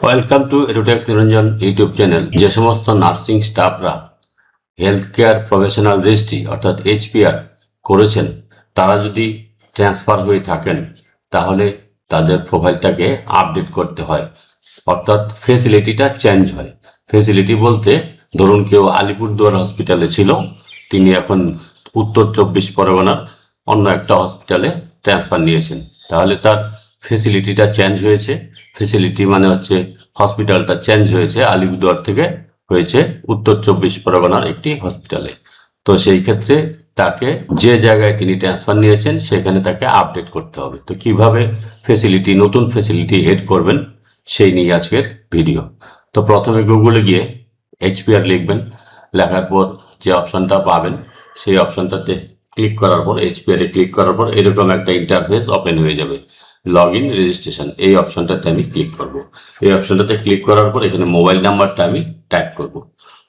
Welcome to এডুটেক্স Niranjan YouTube channel. যে সমস্ত nursing স্টাফরা হেলথ কেয়ার প্রফেশনাল রেজিস্ট্রি অর্থাৎ এইচপিআর করেছেন, তারা যদি ট্রান্সফার হয়ে থাকেন তাহলে তাদের প্রোফাইলটাকে আপডেট করতে হয়, অর্থাৎ ফেসিলিটিটা চেঞ্জ হয়। ফেসিলিটি বলতে ধরুন কেউ আলিপুরদুয়ার হসপিটালে ছিল, তিনি এখন উত্তর 24 পরগনার অন্য একটা হসপিটালে ট্রান্সফার নিয়েছেন, তাহলে তার ফেসিলিটিটা চেঞ্জ হয়েছে। ফেসিলিটি মানে হচ্ছে হসপিটালটা চেঞ্জ হয়েছে, আলিপুরদুয়ার থেকে হয়েছে উত্তর 24 পরগনার একটি হসপিটালে। তো সেই ক্ষেত্রে তাকে যে জায়গায় তিনি ট্রান্সফার নিয়েছেন সেখানে তাকে আপডেট করতে হবে। তো কিভাবে ফেসিলিটি, নতুন ফেসিলিটি এড করবেন সেই নিয়ে আজকের ভিডিও। তো প্রথমে গুগলে গিয়ে এইচপিআর লিখবেন, লেখার পর যে অপশনটা পাবেন সেই অপশনটাতে ক্লিক করার পর, এইচপিআর এ ক্লিক করার পর এরকম একটা ইন্টারফেস ওপেন হয়ে যাবে। লগ ইন রেজিস্ট্রেশন, এই অপশনটাতে আমি ক্লিক করব। এই অপশনটাতে ক্লিক করার পর এখানে মোবাইল নাম্বারটা আমি টাইপ করব।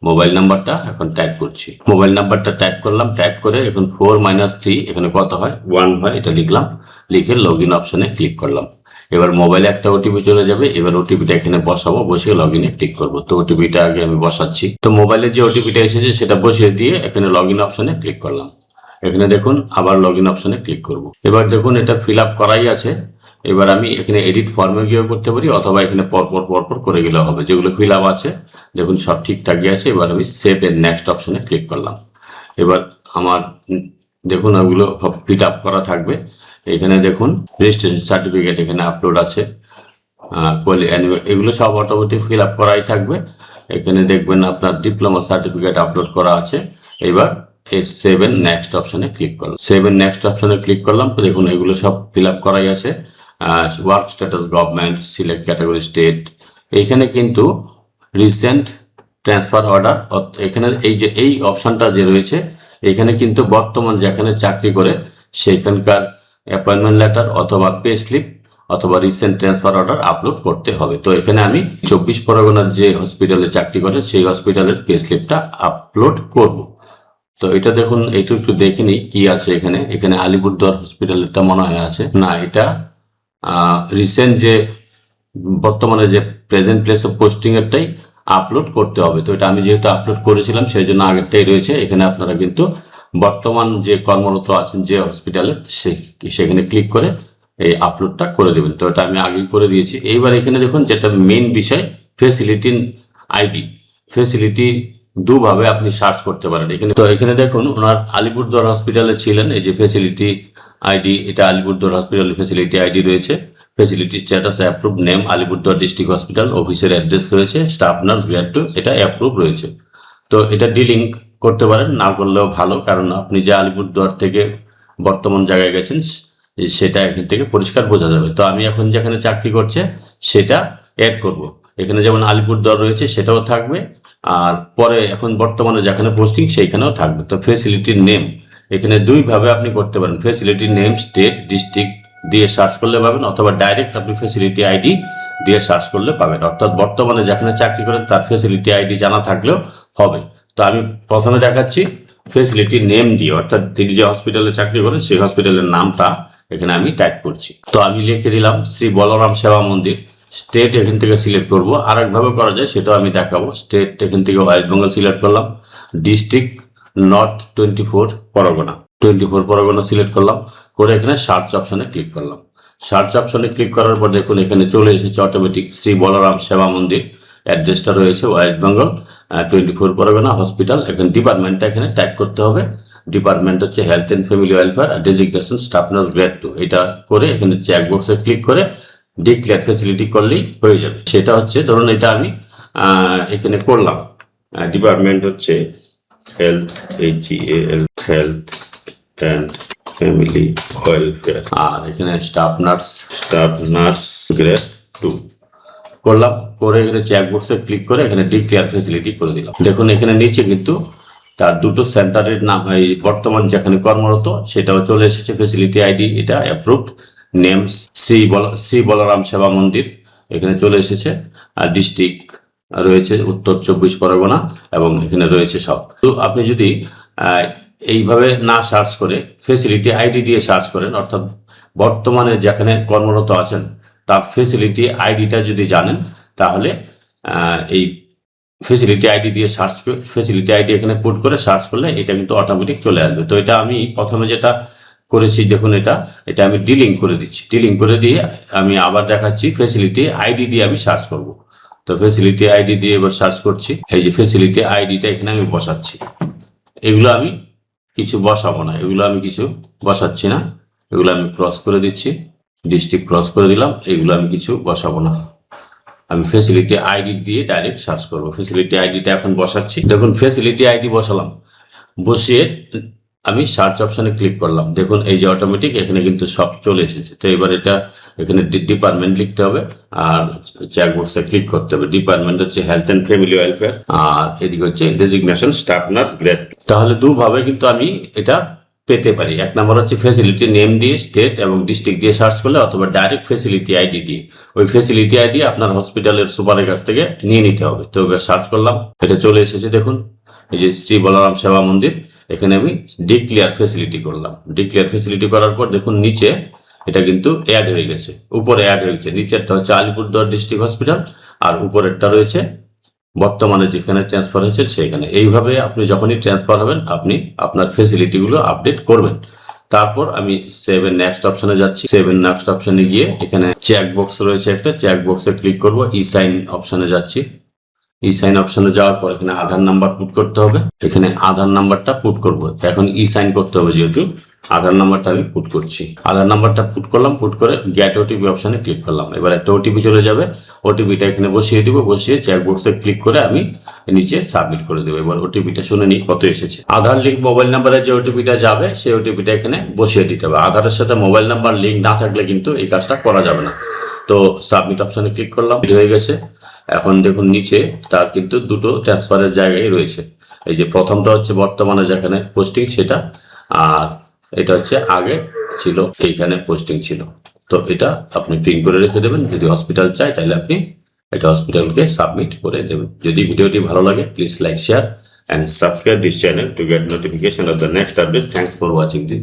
মোবাইল নাম্বারটা এখন টাইপ করছি। মোবাইল নাম্বারটা টাইপ করলাম, টাইপ করে এখন 4 - 3 এখানে কত হয়, 1 হয়, এটা লিখলাম। লিখে লগ ইন অপশনে ক্লিক করলাম। এবার মোবাইলে একটা ওটিপি চলে যাবে, এবার ওটিপিটা এখানে বসাবো, বসিয়ে লগ ইনে ক্লিক করবো। তো ওটিপিটা আগে আমি বসাচ্ছি। তো মোবাইলে যে ওটিপিটা এসেছে সেটা বসিয়ে দিয়ে এখানে লগ ইন অপশনে ক্লিক করলাম। এখানে দেখুন আবার লগ ইন অপশনে ক্লিক করব। এবার দেখুন এটা ফিল আপ করাই আছে। এবার আমি এখানে এডিট ফর্মে গিয়েও করতে পারি, অথবা এখানে পরপর করে গেলে হবে। যেগুলো ফিল আপ আছে দেখুন সব ঠিকঠাকই আছে। এবার আমি সেভ এর নেক্সট অপশনে ক্লিক করলাম। এবার আমার দেখুন ওগুলো ফিল আপ করা থাকবে। এখানে দেখুন রেজিস্ট্রেশন সার্টিফিকেট এখানে আপলোড আছে, এগুলো সব অটোমেটিক ফিল আপ করাই থাকবে। এখানে দেখবেন আপনার ডিপ্লোমা সার্টিফিকেট আপলোড করা আছে। এবার এই সেভ এর নেক্সট অপশনে ক্লিক করলাম। সেভ এর নেক্সট অপশনে ক্লিক করলাম, তো দেখুন এগুলো সব ফিল আপ করাই আছে। Work status government, select category state. এইখানে কিন্তু রিসেন্ট ট্রান্সফার অর্ডার, এখানে এই যে এই অপশনটা যে রয়েছে এখানে কিন্তু বর্তমান যেখানে চাকরি করে সেখানকার অ্যাপয়েন্টমেন্ট লেটার অথবা পে স্লিপ অথবা রিসেন্ট ট্রান্সফার অর্ডার আপলোড করতে হবে। তো এখানে আমি 24 পরগনার যে হসপিটালে চাকরি করে সেই হসপিটালের পে স্লিপটা আপলোড করব। তো এটা দেখুন, এইটা একটু দেখে নিই কি আছে এখানে। এখানে আলিপুরদুয়ার হসপিটালেরটা মনে হয় আছে না, এটা রিসেন্ট যে বর্তমানে যে প্রেজেন্ট প্লেস অফ পোস্টিং এরটাই আপলোড করতে হবে। তো এটা আমি যেহেতু আপলোড করেছিলাম সেই জন্য আগেরটাই রয়েছে। এখানে আপনারা কিন্তু বর্তমান যে কর্মরত আছেন যে হসপিটালে সেখানে ক্লিক করে এই আপলোডটা করে দেবেন। তো এটা আমি আগেই করে দিয়েছি। এইবার এখানে দেখুন যেটা মেইন বিষয়, ফেসিলিটি আইডি। ফেসিলিটি দুভাবে আপনি সার্চ করতে পারেন এখানে। তো এখানে দেখুন ওনার আলিপুরদুয়ার হসপিটালে ছিলেন, এই যে ফেসিলিটি আইডি, এটা আলিপুরদুয়ার হসপিটালের ফেসিলিটি আইডি রয়েছে। Facility status approve, name Alipurduar district hospital, অফিসের অ্যাড্রেস রয়েছে, স্টাফ নার্স গ্রেড 2, এটা অ্যাপ্রুভ রয়েছে। তো এটা ডিলিঙ্ক করতে পারেন, না করলেও ভালো, কারণ আপনি যে আলিপুরদুয়ার থেকে বর্তমান জায়গায় গেছেন সেটা এখান থেকে পরিষ্কার বোঝা যাবে। তো আমি এখন যেখানে চাকরি করছে সেটা অ্যাড করব। এখানে যেমন আলিপুরদুয়ার রয়েছে সেটাও থাকবে, আর পরে এখন বর্তমানে যেখানে পোস্টিং সেইখানেও থাকবে। তো ফেসিলিটির নেম এখানে দুইভাবে আপনি করতে পারেন। ফেসিলিটির নেম স্টেট ডিস্ট্রিক্ট দিয়ে সার্চ করলে পাবেন, অথবা ডাইরেক্ট আপনি ফেসিলিটি আইডি দিয়ে সার্চ করলে পাবেন। অর্থাৎ বর্তমানে যেখানে চাকরি করেন তার ফেসিলিটি আইডি জানা থাকলেও হবে। তো আমি প্রথমে দেখাচ্ছি ফেসিলিটি নেম দিয়ে, অর্থাৎ তিনি যে হসপিটালে চাকরি করেন সেই হসপিটালের নামটা এখানে আমি টাইপ করছি। তো আমি লিখে দিলাম শ্রী বলরাম সেবা মন্দির। স্টেট এখান থেকে সিলেক্ট করব, আর একভাবে করা যায় সেটাও আমি দেখাবো। স্টেট এখান থেকে ওয়েস্ট বেঙ্গল সিলেক্ট করলাম। District north 24 Pargana, 24 Pargana select করলাম, করে এখানে সার্চ অপশনে ক্লিক করলাম। সার্চ অপশনে ক্লিক করার পর দেখুন এখানে চলে এসেছে অটোমেটিক শ্রী বলরাম সেবা মন্দির। অ্যাড্রেসটা রয়েছে ওয়েস্ট বেঙ্গল 24 পরগনা হসপিটাল। এখানে ডিপার্টমেন্টটা এখানে টাইপ করতে হবে। ডিপার্টমেন্ট হচ্ছে health and family welfare, designation staff nurse grade 2। এটা করে এখানে চেক বক্সে ক্লিক করে ডিক্লেয়ার ফেসিলিটি করলেই হয়ে যাবে। সেটা হচ্ছে ধরুন এটা আমি এখানে করলাম, ডিপার্টমেন্ট হচ্ছে health, HEAL, health and family welfare, আর এখানে স্টাফ নার্স গ্রেড 2 করলাম। করে এখানে চেক বক্সে ক্লিক করে এখানে ডিক্লেয়ার ফেসিলিটি করে দিলাম। দেখুন এখানে নিচে কিন্তু তার দুটো সেন্টারের নাম, এই বর্তমান যেখানে কর্মরত সেটাও চলে এসেছে। ফেসিলিটি আইডি এটা অ্যাপ্রুভড, নেম শ্রী বলরাম সেবা মন্দির এখানে চলে এসেছে, আর ডিস্ট্রিক্ট রয়েছে উত্তর 24 পরগনা, এবং এখানে রয়েছে সব। তো আপনি যদি এইভাবে না সার্চ করে ফেসিলিটি আইডি দিয়ে সার্চ করেন, অর্থাৎ বর্তমানে যেখানে কর্মরত আছেন তার ফেসিলিটি আইডিটা যদি জানেন তাহলে এই ফেসিলিটি আইডি দিয়ে ফেসিলিটি আইডি এখানে পুট করে সার্চ করলে এটা কিন্তু অটোমেটিক চলে আসবে। তো এটা আমি প্রথমে যেটা করেছি, দেখুন এটা আমি ডিলিং করে দিচ্ছি। ডিলিং করে দিয়ে আমি আবার দেখাচ্ছি ফেসিলিটি আইডি দিয়ে আমি সার্চ করব। তো ফেসিলিটি আইডি দিয়ে এবার সার্চ করছি। এই যে ফেসিলিটি আইডিটা এখানে আমি বসাচ্ছি। এগুলো আমি কিছু বসাবো না, এগুলো আমি কিছু বসাচ্ছি না, এগুলো আমি ক্রস করে দিচ্ছি, ডিস্ট্রিক্ট ক্রস করে দিলাম। এগুলো আমি কিছু বসাবো না, আমি ফেসিলিটি আইডি দিয়ে ডাইরেক্ট সার্চ করব। ফেসিলিটি আইডিটা এখন বসাচ্ছি। দেখুন ফেসিলিটি আইডি বসালাম, বসিয়ে আমি সার্চ অপশনে ক্লিক করলাম। দেখুন এই যে অটোমেটিক এখানে কিন্তু সব চলে এসেছে। তো এবার এটা এখানে ডিপার্টমেন্ট লিখতে হবে আর চেকবক্সে ক্লিক করতে হবে। ডিপার্টমেন্ট হচ্ছে হেলথ অ্যান্ড ফ্যামিলি ওয়েলফেয়ার, আর এদিকে হচ্ছে ডেজিগনেশন স্টাফ নার্স গ্রেড। তাহলে দুভাবে কিন্তু আমি এটা পেতে পারি। এক নম্বর হচ্ছে ফেসিলিটি নেম দিয়ে স্টেট এবং ডিস্ট্রিক্ট দিয়ে সার্চ করলে, অথবা ডাইরেক্ট ফেসিলিটি আইডি দিয়ে। ওই ফেসিলিটি আইডি আপনার হসপিটালের সুপারের কাছ থেকে নিয়ে নিতে হবে। তো এবার সার্চ করলাম, এটা চলে এসেছে। দেখুন এই যে শ্রী বলরাম সেবা মন্দির, এখানে আমি ডিক্লেয়ার ফেসিলিটি করলাম। ডিক্লেয়ার ফেসিলিটি করার পর দেখুন নিচে এটা কিন্তু অ্যাড হয়ে গেছে, উপরে অ্যাড হয়ে গেছে। নিচেরটা হচ্ছে আলিপুরদুয়ার ডিস্ট্রিক্ট হসপিটাল আর উপরেরটা রয়েছে বর্তমানে যেখানে ট্রান্সফার হয়েছে সেখানে। এইভাবে আপনি যখনই ট্রান্সফার হবেন আপনি আপনার ফেসিলিটিগুলো আপডেট করবেন। তারপর আমি সেভ এন্ড নেক্সট অপশনে যাচ্ছি। সেভ এন্ড নেক্সট অপশনে গিয়ে এখানে চেক বক্স রয়েছে একটা, চেক বক্সে ক্লিক করব। ই সাইন অপশনে যাচ্ছি। ই সাইন অপশনে যাওয়ার পর এখানে আধার নাম্বার পুট করতে হবে। এখানে আধার নাম্বারটা পুট করব। এখন ই সাইন করতে হবে, যেহেতু আধার নাম্বারটা আমি পুট করছি। আধার নাম্বারটা পুট করলাম, পুট করে গেট ওটিপি অপশনে ক্লিক করলাম। এবার একটা ওটিপি চলে যাবে, ওটিপিটা এখানে বসিয়ে দিব। বসিয়ে চেক বক্সে ক্লিক করে আমি নিচে সাবমিট করে দেবো। এবার ওটিপিটা শুনে নিই কত এসেছে। আধার লিঙ্ক মোবাইল নাম্বারে যে ওটিপিটা যাবে সেই ওটিপিটা এখানে বসিয়ে দিতে হবে। আধারের সাথে মোবাইল নাম্বার লিঙ্ক না থাকলে কিন্তু এই কাজটা করা যাবে না। তো সাবমিট অপশনে ক্লিক করলাম, হয়ে গেছে। এখন দেখুন নিচে তার কিন্তু দুটো ট্রান্সফারের জায়গায় রয়েছে। এই যে প্রথমটা হচ্ছে বর্তমানে যেখানে পোস্টিং সেটা, আর এটা হচ্ছে আগে ছিল এইখানে পোস্টিং ছিল। তো এটা আপনি প্রিন্ট করে রেখে দেবেন। যদি হসপিটাল চাই তাহলে আপনি এটা হসপিটালকে সাবমিট করে দেবেন। যদি ভিডিওটি ভালো লাগে please like, share and subscribe this channel to get notification of the next update. Thanks for watching this.